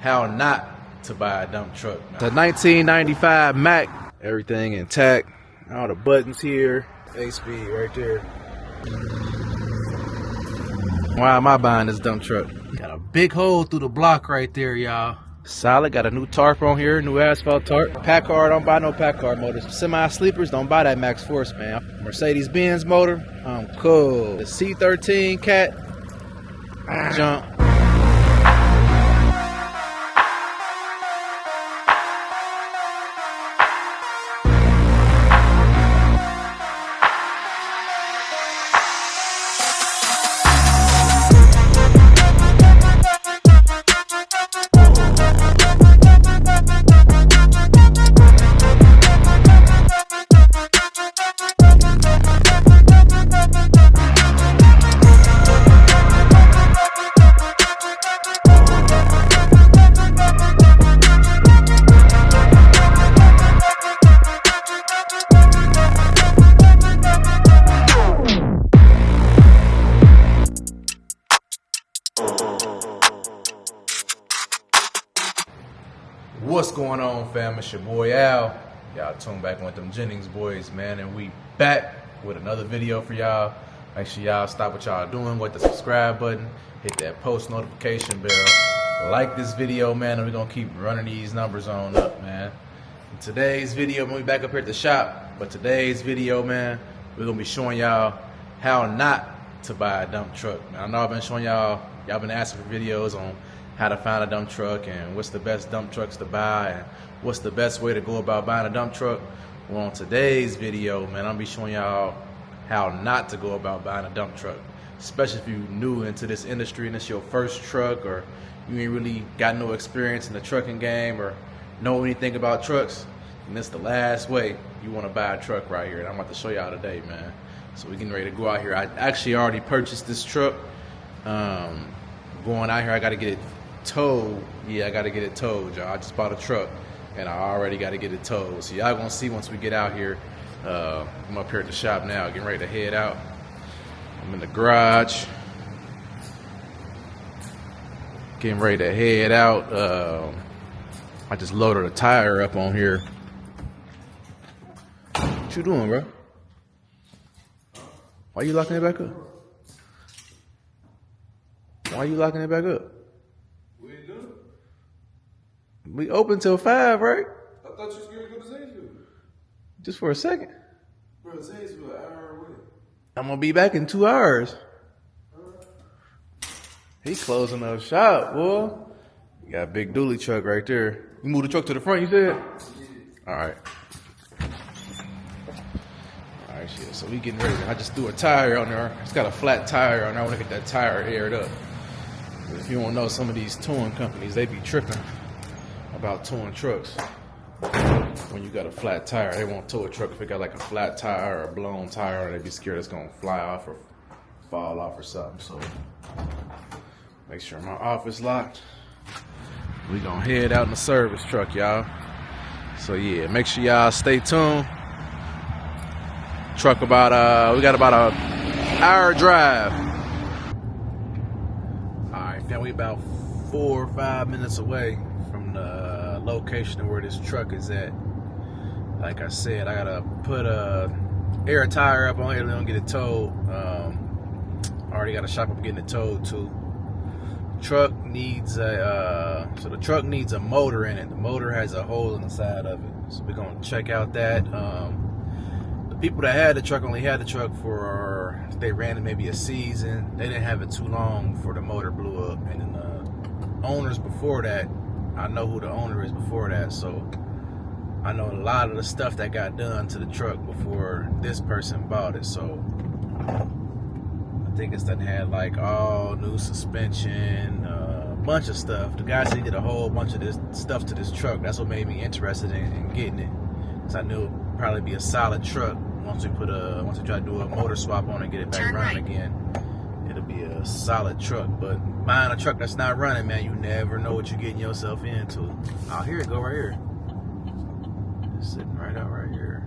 how not to buy a dump truck. The 1995 Mac, everything intact. All the buttons here, 8-speed right there. Why am I buying this dump truck? Got a big hole through the block right there, y'all. Solid, got a new tarp on here, new asphalt tarp. Packard, don't buy no Packard motors. Semi-sleepers, don't buy that Max Force, man. Mercedes-Benz motor, I'm cool. The C13 cat, jump. What's going on, fam? It's your boy Al. Y'all tuned back with them Jennings boys, man, and we back with another video for y'all. Make sure y'all stop what y'all doing with the subscribe button, hit that post notification bell, like this video, man, and we're gonna keep running these numbers on up, man. In today's video, we'll be back up here at the shop, but today's video, man, we're gonna be showing y'all how not to buy a dump truck. I know I've been showing y'all been asking for videos on how to find a dump truck and what's the best dump trucks to buy and what's the best way to go about buying a dump truck. Well, on today's video, man, I'll be showing y'all how not to go about buying a dump truck, especially if you're new into this industry and it's your first truck, or you ain't really got no experience in the trucking game or know anything about trucks. And this is the last way you want to buy a truck right here, and I'm about to show y'all today, man. So we're getting ready to go out here. I actually already purchased this truck. Going out here, I got to get it towed. Yeah, I got to get it towed, y'all. I just bought a truck and I already got to get it towed. So y'all gonna see once we get out here. I'm up here at the shop now, getting ready to head out. I'm in the garage, getting ready to head out. I just loaded a tire up on here. What you doing, bro? Why you locking it back up? Why you locking it back up? We open till 5, right? I thought you was going to go to Zanesville. Just for a second. Bro, Zanesville, an hour away. I'm going to be back in 2 hours. He closing up shop, boy. You got a big dually truck right there. You move the truck to the front, you said? Yeah. All right. All right, shit. So we getting ready. I just threw a tire on there. It's got a flat tire on there. I want to get that tire aired up. If you don't know, some of these towing companies, they be tripping about towing trucks. When you got a flat tire, they won't tow a truck if it got like a flat tire or a blown tire, or they be scared it's gonna fly off or fall off or something. So make sure my office locked. We gonna head out in the service truck, y'all. So yeah, make sure y'all stay tuned. Truck about we got about an hour drive. All right, now we about 4 or 5 minutes away from the location where this truck is at. Like I said, I gotta put a air tire up on here. Don't get it towed. Already got a shop up getting it towed too. Truck needs a so the truck needs a motor in it. The motor has a hole in the side of it. So we're gonna check out that. The people that had the truck only had the truck for, they ran it maybe a season. They didn't have it too long before the motor blew up. And then the owners before that, I know who the owner is before that, so I know a lot of the stuff that got done to the truck before this person bought it. So I think it's done had like all new suspension, a bunch of stuff. The guy said he did a whole bunch of this stuff to this truck. That's what made me interested in getting it, because I knew it would probably be a solid truck. Once we try to do a motor swap on it and get it back running again, it'll be a solid truck. But buying a truck that's not running, man, you never know what you're getting yourself into. Oh, here it go right here. It's sitting right out right here.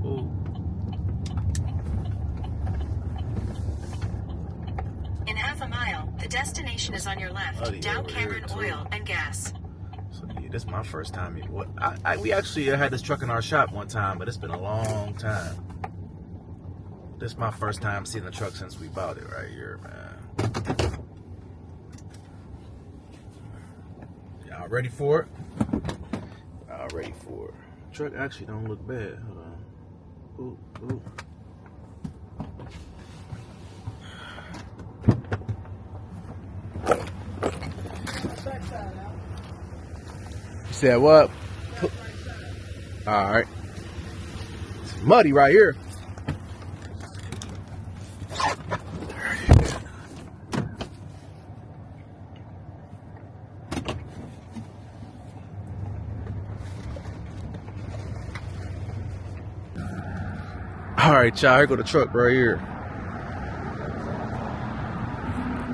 Ooh. In half a mile, the destination is on your left. Dow Cameron Oil and Gas. This is my first time. We actually had this truck in our shop one time, but it's been a long time. This is my first time seeing the truck since we bought it right here, man. Y'all ready for it? Y'all ready for it? The truck actually don't look bad. Hold on. Ooh, ooh. You said what? All right. It's muddy right here. All right, y'all. Here go the truck right here.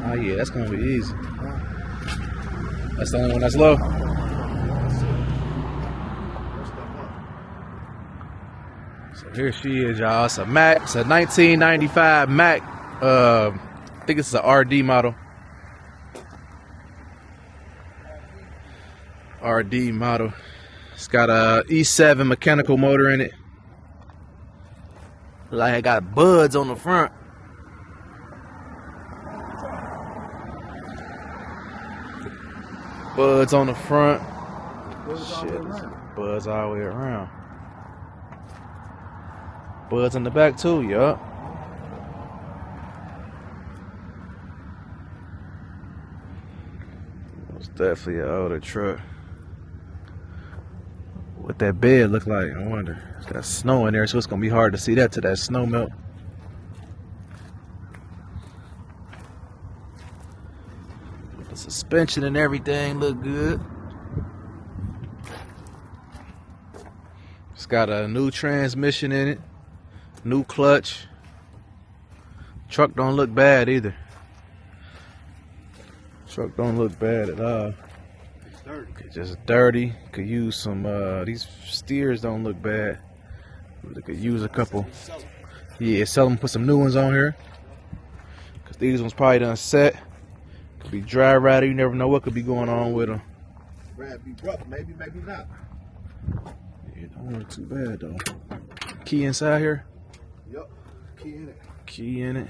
Oh yeah, that's gonna be easy. That's the only one that's low. So here she is, y'all. It's a Mac. It's a 1995 Mac. I think it's an RD model. RD model. It's got a E7 mechanical motor in it. Like I got buds on the front. Buds on the front. Shit, buds all the way around. Buds in the back too, yup. It's definitely an older truck. What that bed look like, I wonder. It's got snow in there, so it's gonna be hard to see that till that snow melt. The suspension and everything look good. It's got a new transmission in it, new clutch. Truck don't look bad either. Truck don't look bad at all. It's just dirty. Could use some. These steers don't look bad. They could use a couple. Yeah, sell them. Put some new ones on here. Cause these ones probably done set. Could be dry rattle. You never know what could be going on with them. Be rough, maybe not. Yeah, don't look too bad though. Key inside here. Yep, key in it. Key in it.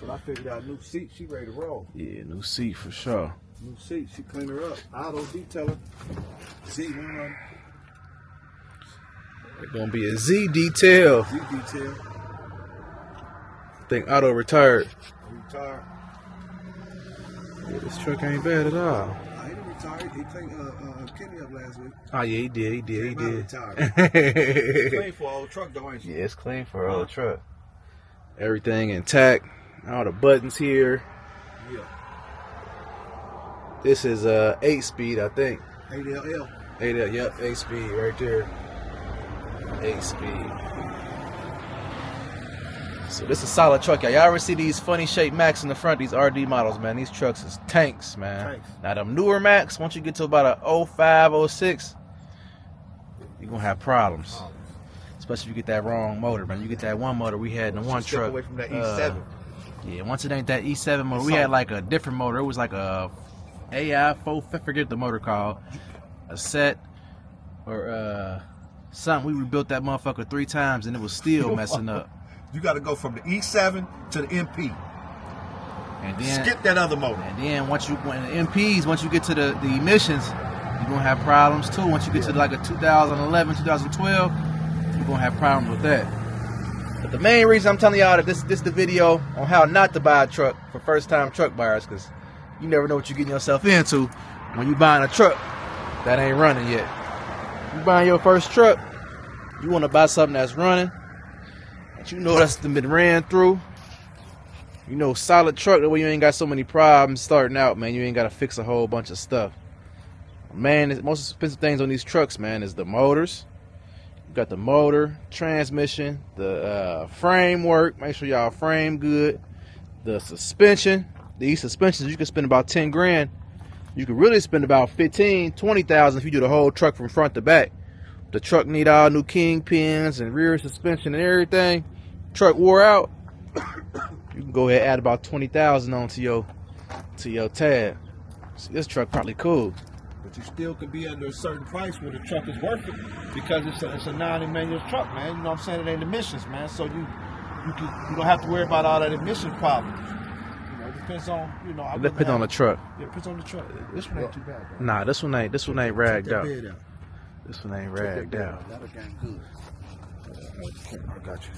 But I figured out new seat. She ready to roll. Yeah, new seat for sure. New seat. She clean her up. Auto detailer. Z1. It's gonna be a Z detail. Z detail. I think auto retired. Retired. Yeah, this truck ain't bad at all. I ain't retired. He cleaned Kenny up last week. Oh yeah, he did. Retired. Clean for old truck though, ain't you? Yeah, it's clean for an old truck. Everything intact. All the buttons here. Yeah. This is 8-speed, I think. 8LL. 8L, yep, 8-speed right there. 8-speed. So this is a solid truck, y'all. Y'all ever see these funny shaped Macs in the front? These RD models, man. These trucks is tanks, man. Tanks. Now them newer Macs, once you get to about a 05, 06, you're gonna have problems. Especially if you get that wrong motor, man. You get that one motor we had in the one Step truck. away from that E7. Yeah, once it ain't that E7 motor, we had like a different motor. It was like a AI4, I forget the motor called. A set or something. We rebuilt that motherfucker 3 times and it was still messing up. You got to go from the E7 to the MP. And then skip that other motor. And then once the MPs, once you get to the emissions, you're gonna have problems too. Once you get to like a 2011, 2012, you're gonna have problems with that. But the main reason I'm telling y'all that this the video on how not to buy a truck for first time truck buyers, because you never know what you're getting yourself into when you buying a truck that ain't running yet. You buying your first truck, you want to buy something that's running, that you know that's been ran through. You know, solid truck, that way you ain't got so many problems starting out, man. You ain't got to fix a whole bunch of stuff. Man, the most expensive things on these trucks, man, is the motors. You got the motor, transmission, the framework. Make sure y'all frame good. The suspension. These suspensions, you can spend about 10 grand. You can really spend about 15, 20,000 if you do the whole truck from front to back. The truck need all new kingpins and rear suspension and everything. Truck wore out. You can go ahead and add about 20,000 onto your tab. So this truck probably cool. But you still could be under a certain price where the truck is worth it because it's a non-manual truck, man. You know what I'm saying? It ain't emissions, man. So you don't have to worry about all that emission problems. You know, it depends on, you know. It depends on the truck. Yeah, it depends on the truck. This one ain't too bad, bro. Nah, this one ain't ragged out. Check that bed out. This one ain't ragged out. That'll gang good. I got you.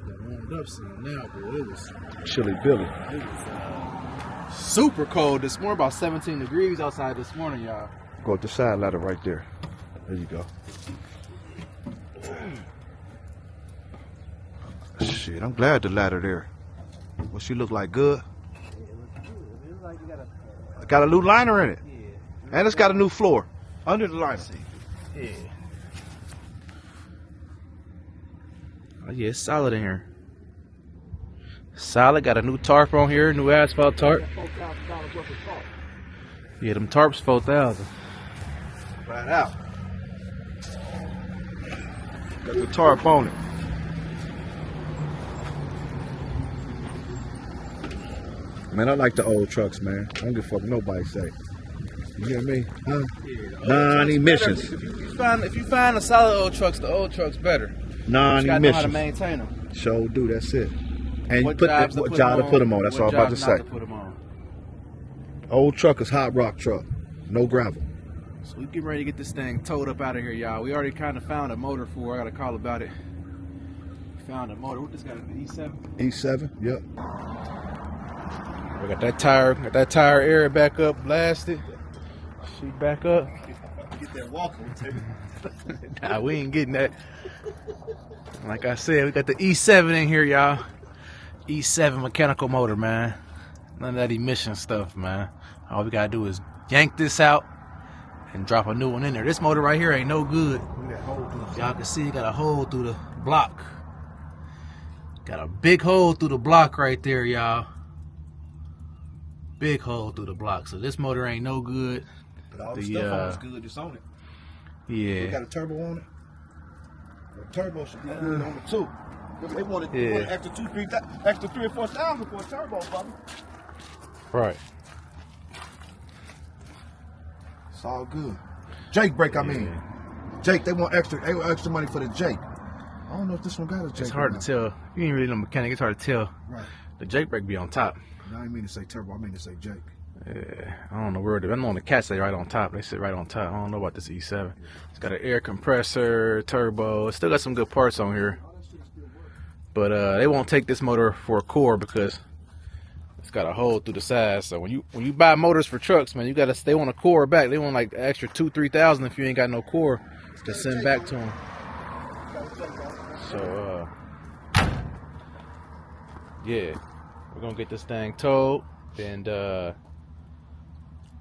Got warmed up some now, boy. It was Chilly Billy. it was Super cold this morning, about 17 degrees outside this morning, y'all. go up the side ladder right there. There you go. Shit, I'm glad the ladder there. What she look like? Good? It got a new liner in it. And it's got a new floor under the liner. Yeah. Oh yeah, it's solid in here. Solid, got a new tarp on here, new asphalt tarp. Yeah, them tarps 4,000. Right out. Got the tarp on it. Man, I like the old trucks, man. I don't give a fuck what nobody say. You hear me? Huh? Non-emissions. If you find the solid old trucks, the old trucks better. You gotta know how to Non-emissions. maintain them. Sure do, that's it. And you What put jobs what to job to put them on. That's all what I'm about to jobs not say. to put 'em on. Old truck is hot rock truck. No gravel. So we getting ready to get this thing towed up out of here, y'all. We already kind of found a motor for. I got a call about it. Found a motor. What this got? An E7. E7, yep. We got that tire air back up, blasted. Sheet back up. Get that walker. Nah, we ain't getting that. Like I said, we got the E7 in here, y'all. E7 mechanical motor, man. None of that emission stuff, man. All we gotta do is yank this out and drop a new one in there. This motor right here ain't no good. Y'all can see it got a hole through the block. Got a big hole through the block right there, y'all. Big hole through the block. So this motor ain't no good. But all the stuff on it's good. It's on it. Yeah. We got a turbo on it. The turbo should be good on it too. They wanted extra 3 or 4 thousand for a turbo, brother. Right. It's all good. Jake brake, I mean. Jake, they want extra money for the Jake. I don't know if this one got a Jake. It's hard to tell. You ain't really no mechanic. It's hard to tell. Right. The Jake brake be on top. No, I didn't mean to say turbo. I mean to say Jake. Yeah, I don't know where they. I know the cats say right on top. They sit right on top. I don't know about this E7. It's got an air compressor, turbo. It's still got some good parts on here. But they won't take this motor for a core because it's got a hole through the side. So when you buy motors for trucks, man, they want a core back. They want like extra 2,000-3,000 if you ain't got no core to send back to them. So yeah, we're gonna get this thing towed, and I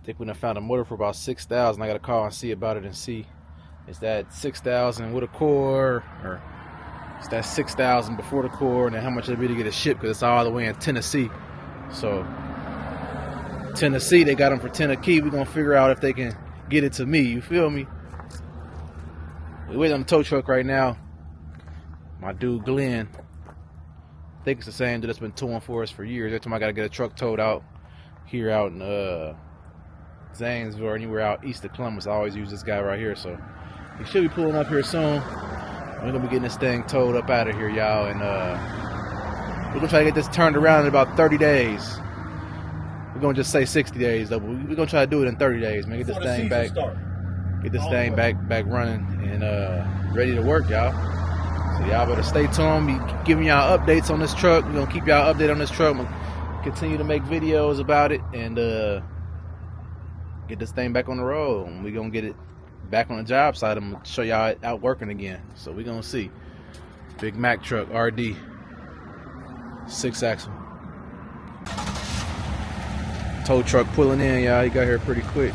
think we done found a motor for about 6,000. I gotta call and see about it and see is that 6,000 with a core or is that 6,000 before the core, and then how much it'll be to get it shipped because it's all the way in Tennessee. So Tennessee, they got them for 10 a key. We're gonna figure out if they can get it to me. You feel me? We're waiting on the tow truck right now. My dude Glen, I think it's the same dude that's been towing for us for years. Every time I gotta get a truck towed out here out in Zanesville or anywhere out east of Columbus, I always use this guy right here. So he should be pulling up here soon. We're gonna be getting this thing towed up out of here, y'all, and we're gonna try to get this turned around in about 30 days. We're gonna just say 60 days though, but we're gonna try to do it in 30 days, man. Get this thing back, back running and ready to work, y'all. So y'all better stay tuned. Be giving y'all updates on this truck. We're gonna keep y'all updated on this truck. We'll continue to make videos about it and get this thing back on the road. And we're gonna get it back on the job site. I'm gonna show y'all it out working again. So we're gonna see. Big Mac truck, RD, 6-axle. Tow truck pulling in, y'all. He got here pretty quick.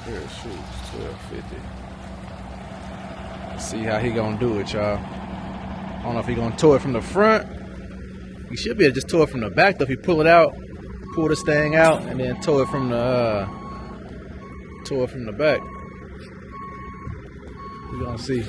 Here, shoot, 1250. See how he gonna do it, y'all. I don't know if he gonna tow it from the front. He should be able to just tow it from the back though. If he pull it out, pull this thing out, and then tow it from the back. We're gonna see.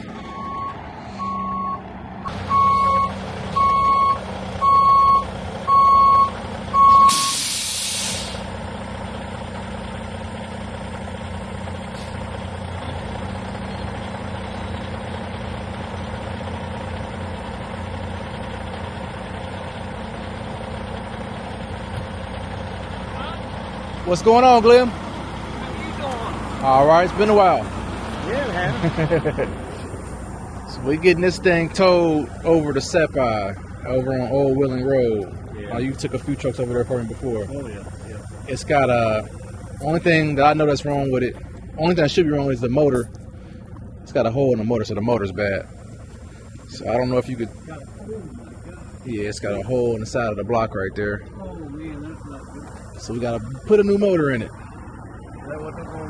What's going on, Glen? How you doing? All right, it's been a while. Yeah, it has. So we're getting this thing towed over to Seppi, over on Old Wheeling Road. Yeah. You took a few trucks over there for me before. Oh yeah, yeah. It's got only thing that I know that's wrong with it, only thing that should be wrong is the motor. It's got a hole in the motor, so the motor's bad. So I don't know if you could. Yeah, it's got a hole in the side of the block right there. Oh man, that's not good. So we gotta put a new motor in it. Is that what they're gonna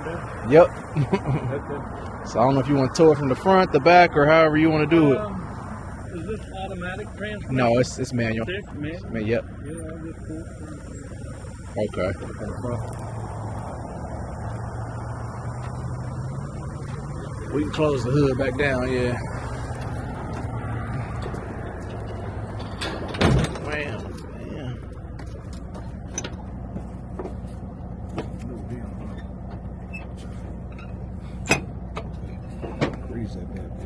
Yep. do? Okay. So I don't know if you want to tow it from the front, the back, or however you want to do it. Is this automatic transmission? No, it's manual. Stick, man. Yep. Yeah, I'll just pull it. Okay. We can close the hood back down, yeah. Man. Freeze that bad boy.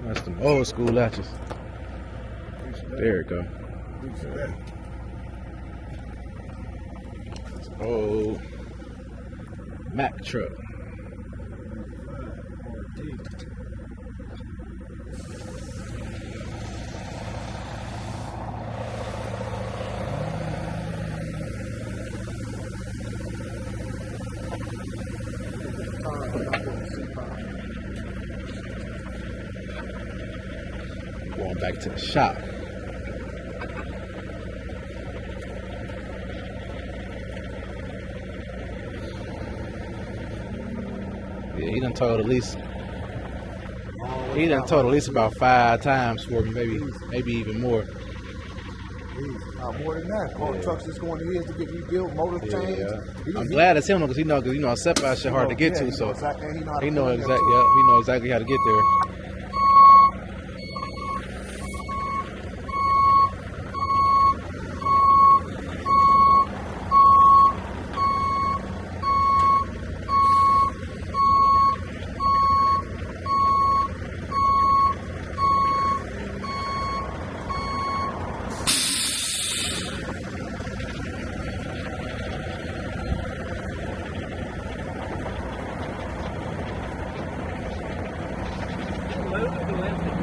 That's the old school latches. There it go. Old Mack truck. Going back to the shop. Yeah, he done told at least about 5 times for me, maybe even more. More than that. All the trucks that's going to his to get rebuilt, motor changed. I'm glad it's him because he know Seppi shit hard to get to, so he know exactly how to get there.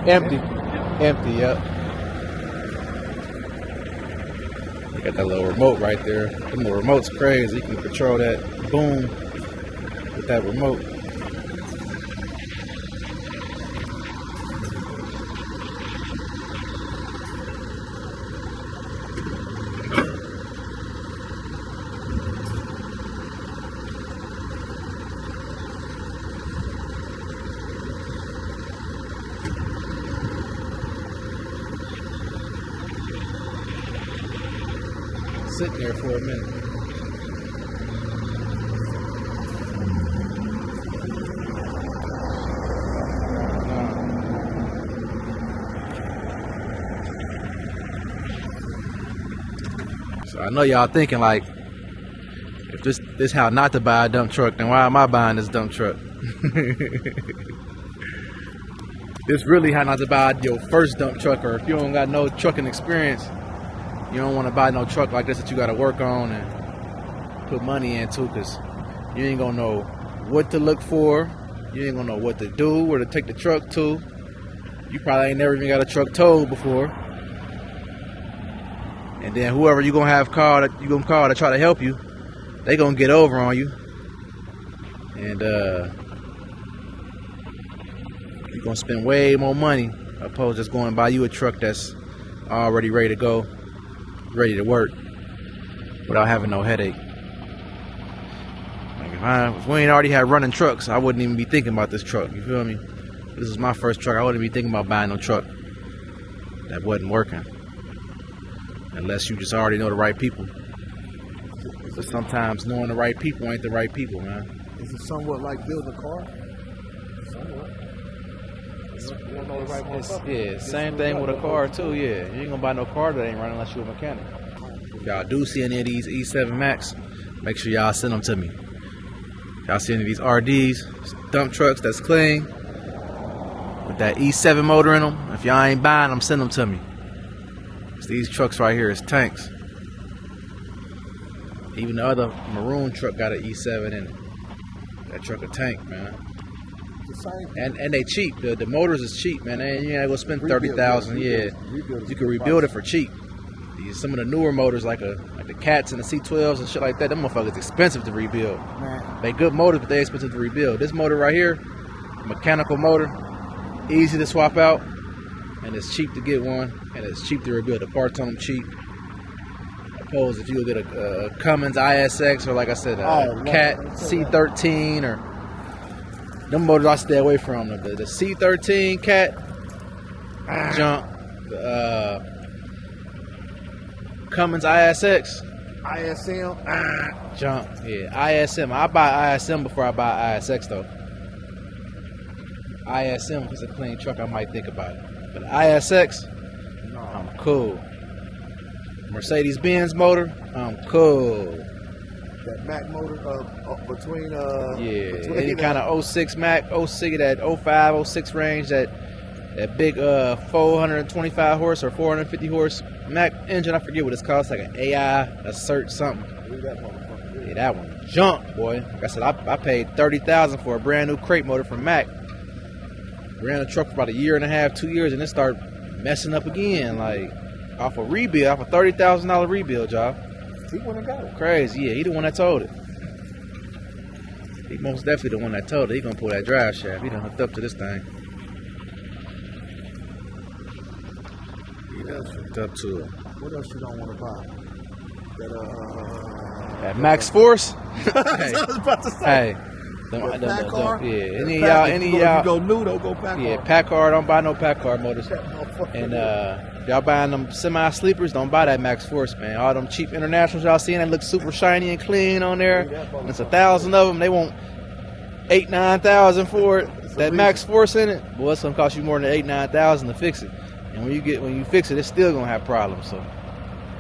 Empty, yep. You got that little remote right there. The little remote's crazy. You can control that boom with that remote. Sitting there for a minute. So I know y'all thinking like, if this how not to buy a dump truck, then why am I buying this dump truck? This really how not to buy your first dump truck, or if you don't got no trucking experience. You don't want to buy no truck like this that you got to work on and put money into, because you ain't going to know what to look for. You ain't going to know what to do, where to take the truck to. You probably ain't never even got a truck towed before. And then whoever you going to have call to try to help you, they going to get over on you. And you're going to spend way more money opposed to just going to buy you a truck that's already ready to go, ready to work without having no headache. Like if we ain't already had running trucks, I wouldn't even be thinking about this truck. You feel me? This is my first truck. I wouldn't be thinking about buying no truck that wasn't working, unless you just already know the right people. Is But sometimes knowing the right people ain't the right people, man. Is it somewhat like building a car? Somewhat. You don't know the right motherfucker. Yeah, same thing with a car too. Yeah, you ain't gonna buy no car that ain't running unless you're a mechanic. If y'all do see any of these E7 Max, make sure y'all send them to me. If y'all see any of these RDs, dump trucks that's clean with that E7 motor in them, if y'all ain't buying them, send them to me. 'Cause these trucks right here is tanks. Even the other maroon truck got an E7 in it. That truck a tank, man. And they cheap. The motors is cheap, man. And you ain't gonna spend 30,000. Yeah, you can rebuild it for cheap. Some of the newer motors, like the Cats and the C12s and shit like that, them motherfuckers expensive to rebuild. Man. They good motors, but they expensive to rebuild. This motor right here, mechanical motor, easy to swap out, and it's cheap to get one, and it's cheap to rebuild. The parts on them cheap. Opposed if you get a Cummins ISX or like I said, a Cat C13 or them motors I stay away from. The C13 Cat junk. Cummins ISX. ISM. Junk. Yeah, ISM. I buy ISM before I buy ISX though. ISM if it's a clean truck, I might think about it. But ISX, no. I'm cool. Mercedes-Benz motor, I'm cool. That Mac motor between any kind of 06 Mac, 06, that 05, 06 range, that big 425 horse or 450 horse Mac engine, I forget what it's called. It's like an AI, assert something. Yeah, that one junk, boy. Like I said, I paid $30,000 for a brand new crate motor from Mac. Ran the truck for about a year and a half, 2 years, and it started messing up again, like off a rebuild, off a $30,000 rebuild job. He went and got it. Crazy, yeah. He the one that told it. He most definitely the one that told it. He gonna pull that drive shaft. He done hooked up to this thing. He done hooked up to it. What else you don't want to buy? That Max Force. Hey. I was about to say. Hey. Any y'all? If you go new, don't go Packard. Yeah, Packard. Don't buy no Packard motors. And y'all buying them semi-sleepers, don't buy that Max Force, man. All them cheap internationals y'all seeing that look super shiny and clean on there. And it's 1,000 of them. They want 8,000-9,000 for it. That Max Force in it, boy, it's gonna cost you more than 8,000-9,000 to fix it. And when you fix it, it's still gonna have problems. So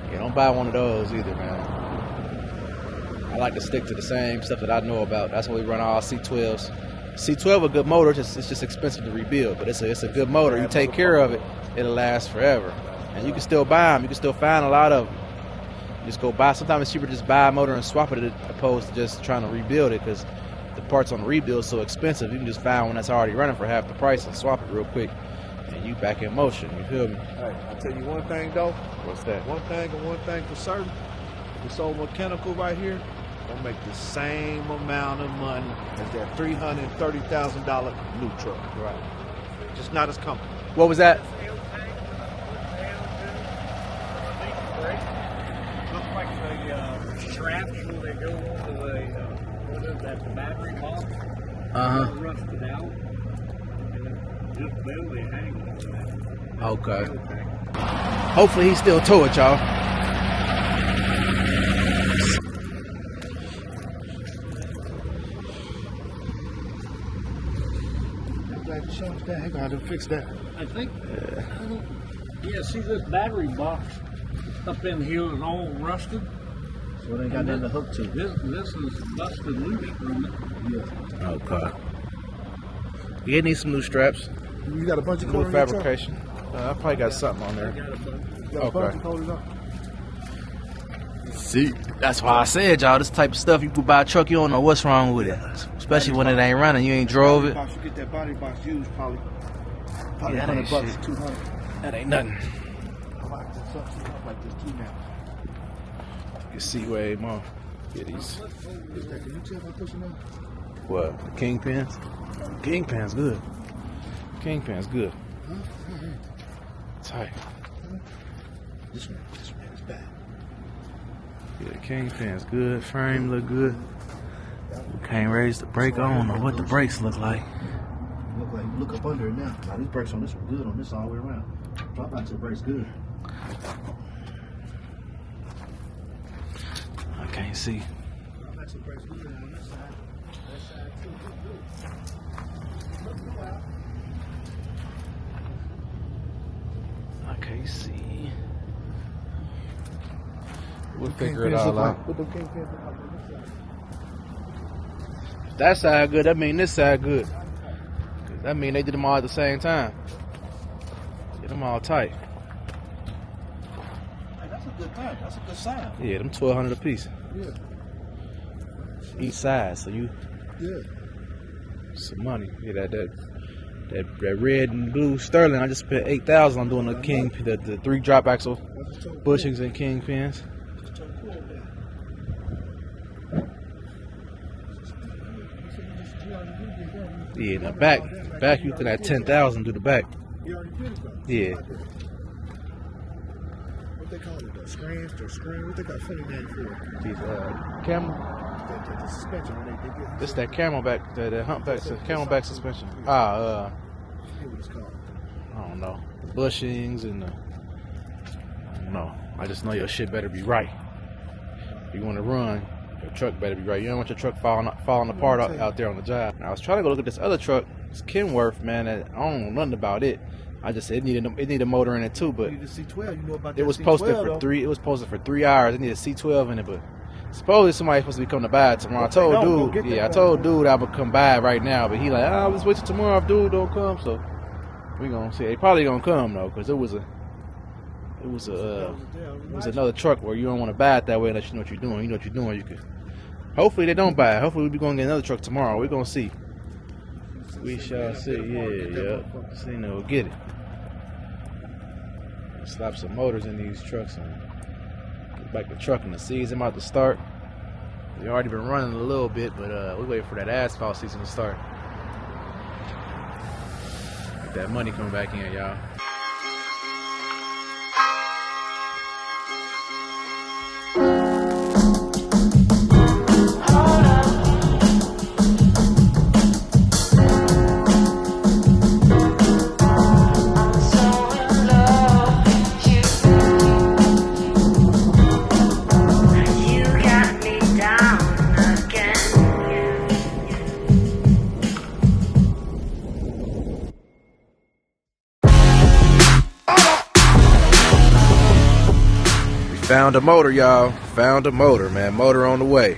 yeah, don't buy one of those either, man. I like to stick to the same stuff that I know about. That's why we run all C12s. C12 a good motor, it's just expensive to rebuild, but it's a good motor. You take care of it, it'll last forever. And you can still buy them. You can still find a lot of them. You just go buy. Sometimes it's cheaper to just buy a motor and swap it opposed to just trying to rebuild it, because the parts on the rebuild is so expensive. You can just find one that's already running for half the price and swap it real quick, and you back in motion. You feel me? Hey, I'll tell you one thing though. What's that? One thing for certain. This old mechanical right here gonna make the same amount of money as that $330,000 new truck. Right. Just not as comfortable. What was that? Looks like the straps when they go into the battery box. Rusted out. And just barely hanging on that. Okay. Hopefully he still tow it, y'all. I gotta fix that. I think, yeah, see this battery box up in here is all rusted. So they got nothing to hook to. This is busted loose from it. Yeah. Okay. You need some new straps. You got a bunch of new fabrication. I probably got something on there. Okay. See, that's why I said, y'all, this type of stuff, you could buy a truck, you don't know what's wrong with it. Especially when it ain't running, you ain't drove it. You get that body box used, probably Yeah, $100, shit. $200. That ain't nothing. I like this stuff like this too now. You can see way more. Yeah, these. Can you tell if I'm pushing out? What? The Kingpins? Kingpin's good. Kingpin's good. Tight. This one is bad. Yeah, the Kingpin's good. Frame look good. We can't raise the brake. I don't know what the brakes look like. Look up under it now. Now these brakes on this one good on this all the way around. Drop out to the brakes good. I can't see. I'm actually pressing good on this side. That side too. I can't see. We'll figure it all out. If that side good, that mean this side good. That mean they did them all at the same time. Get them all tight. Hey, that's a good thing. That's a good sign. Yeah, them 1,200 a piece. Yeah. Each side, so you Yeah. some money. Yeah, that red and blue sterling. I just spent 8,000 on doing the king, the 3 drop axle bushings and kingpins. Yeah, in the back you looking at 10,000 do the back. Yeah. What they call it? The screens or screen? What they got funny name for it? These camel. The suspension. When they get This that camelback, the humpback, camelback suspension. I forget what it's called. I don't know. The bushings and the, I don't know. I just know your shit better be right. If you want to run, your truck better be right. You don't want your truck falling apart out there on the job. Now, I was trying to go look at this other truck. It's Kenworth, man. That I don't know nothing about it. I just said it needed a motor in it too, but You need a C12. You know about that it was C12, posted for though. 3. It was posted for 3 hours. It needed a C12 in it, but supposedly somebody's supposed to be coming to buy it tomorrow. I told Go get dude, that I told dude I would come by it right now, but he like, I'll just wait till tomorrow if dude don't come. So we gonna see. They probably gonna come though, because it was another truck where you don't want to buy it that way unless you know what you're doing. You know what you're doing. You could. Hopefully they don't buy it. Hopefully we'll be going to get another truck tomorrow. We're gonna see. We shall see. Yeah. See, no, we'll get it. Slap some motors in these trucks and get back the truck in the season about to start. We already been running a little bit, but we're waiting for that asphalt season to start. Get that money coming back in, y'all. Found a motor, y'all. Found a motor, man. Motor on the way.